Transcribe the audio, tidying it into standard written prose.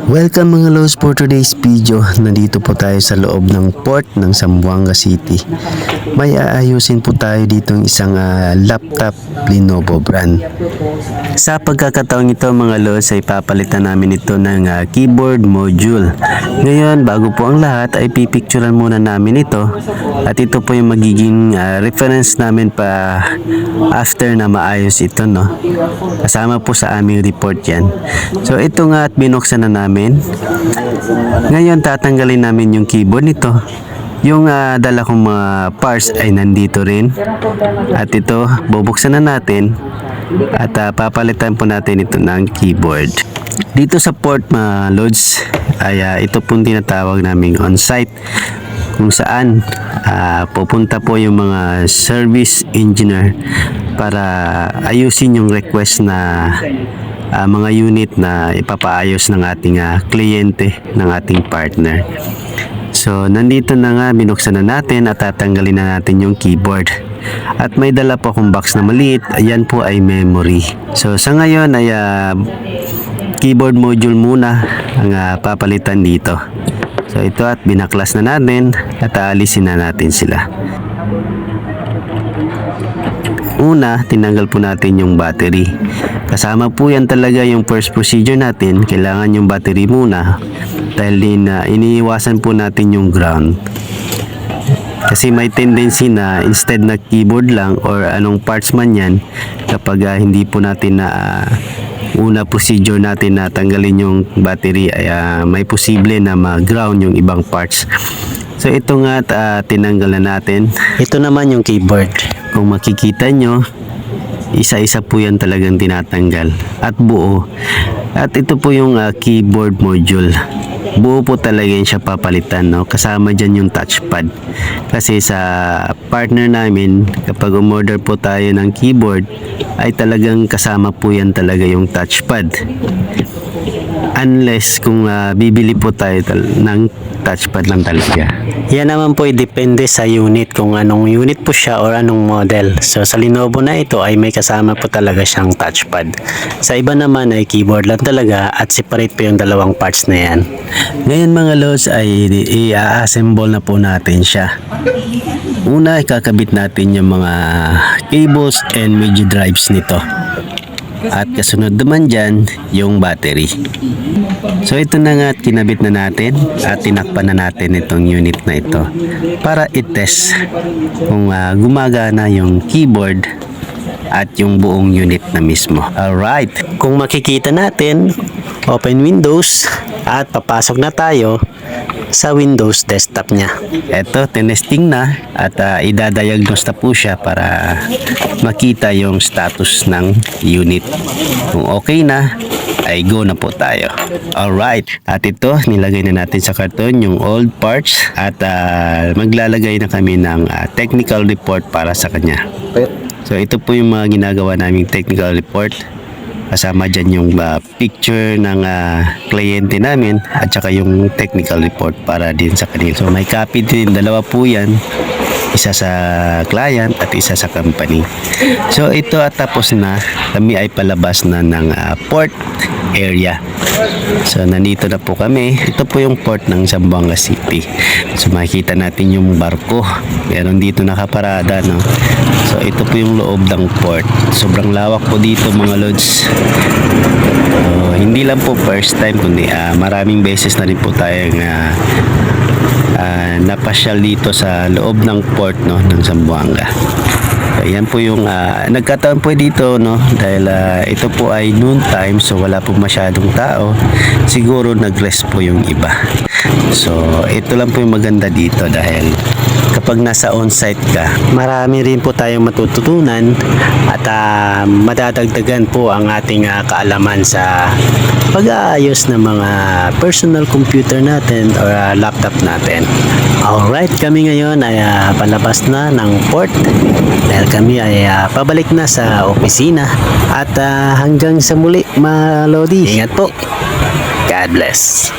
Welcome mga lods for today's video. Nandito po tayo sa loob ng port ng Zamboanga City. May aayusin po tayo dito ng isang laptop Lenovo brand. Sa pagkakataong ito mga lods ay papalitan namin ito ng keyboard module. Ngayon bago po ang lahat ay pipicturean muna namin ito at ito po yung magiging reference namin pa after na maayos ito, no? Kasama po sa aming report yan. So ito nga at binuksan na namin. Ngayon tatanggalin namin yung keyboard nito. Yung dala kong mga parts ay nandito rin. At ito bubuksan na natin at papalitan po natin ito ng keyboard. Dito sa port mga loads ay ito pong tinatawag naming on-site, kung saan pupunta po yung mga service engineer para ayusin yung request na mga unit na ipapaayos ng ating kliyente, ng ating partner. So nandito na nga, binuksan na natin at tatanggalin na natin yung keyboard. At may dala po akong box na maliit, ayan po ay memory. So sa ngayon ay keyboard module muna ang papalitan dito. So ito at binaklas na natin at aalisin na natin sila. Una, tinanggal po natin yung battery. Kasama po yan talaga yung first procedure natin. Kailangan yung battery muna dahil din iniiwasan po natin yung ground. Kasi may tendency na instead na keyboard lang or anong parts man yan, kapag hindi po natin na una procedure natin na tanggalin yung battery ay may posible na mag-ground yung ibang parts. So ito nga tinanggal na natin. Ito naman yung keyboard. Kung makikita nyo, isa-isa po yan talagang tinatanggal at buo. At ito po yung keyboard module. Buo po talaga yan siya papalitan, no? Kasama dyan yung touchpad. Kasi sa partner namin, kapag umorder po tayo ng keyboard, ay talagang kasama po yan talaga yung touchpad. Unless kung bibili po tayo ng touchpad lang talaga. Yan naman po depende sa unit, kung anong unit po siya or anong model. So sa Lenovo na ito ay may kasama po talaga siyang touchpad. Sa iba naman ay keyboard lang talaga at separate po yung dalawang parts na yan. Ngayon mga lods ay i-assemble na po natin siya. Una ikakabit natin yung mga cables and media drives nito. At kasunod naman dyan yung battery. So ito na nga at kinabit na natin at tinakpan na natin itong unit na ito para i-test kung gumagana yung keyboard at yung buong unit na mismo. Alright, kung makikita natin, open Windows at papasok na tayo sa Windows desktop niya. Ito, tinesting na at idadiagnose na po siya para makita yung status ng unit. Kung okay na, ay go na po tayo. Alright, at ito, nilagay na natin sa karton yung old parts at maglalagay na kami ng technical report para sa kanya. So ito po yung mga ginagawa naming technical report. Kasama dyan yung picture ng kliyente namin at saka yung technical report para din sa kanila. So may copy din, dalawa po yan. Isa sa client at isa sa company. So ito at tapos na, kami ay palabas na ng port area. So nandito na po kami. Ito po yung port ng Zamboanga City. So makikita natin yung barko. Meron dito nakaparada, no? So ito po yung loob ng port. Sobrang lawak po dito mga lods. So, hindi lang po first time kundi maraming beses na rin po tayong napasyal dito sa loob ng port, no, ng Zamboanga. Ayan po yung nagkataon po dito, no, dahil ito po ay noon time, so wala po masyadong tao. Siguro nag-rest po yung iba. So ito lang po yung maganda dito dahil kapag nasa on-site ka, marami rin po tayong matututunan at madadagdagan po ang ating kaalaman sa pag-aayos ng mga personal computer natin or laptop natin. Alright, kami ngayon ay palabas na ng port dahil kami ay pabalik na sa opisina at hanggang sa muli mga Lodi. Ingat po. God bless.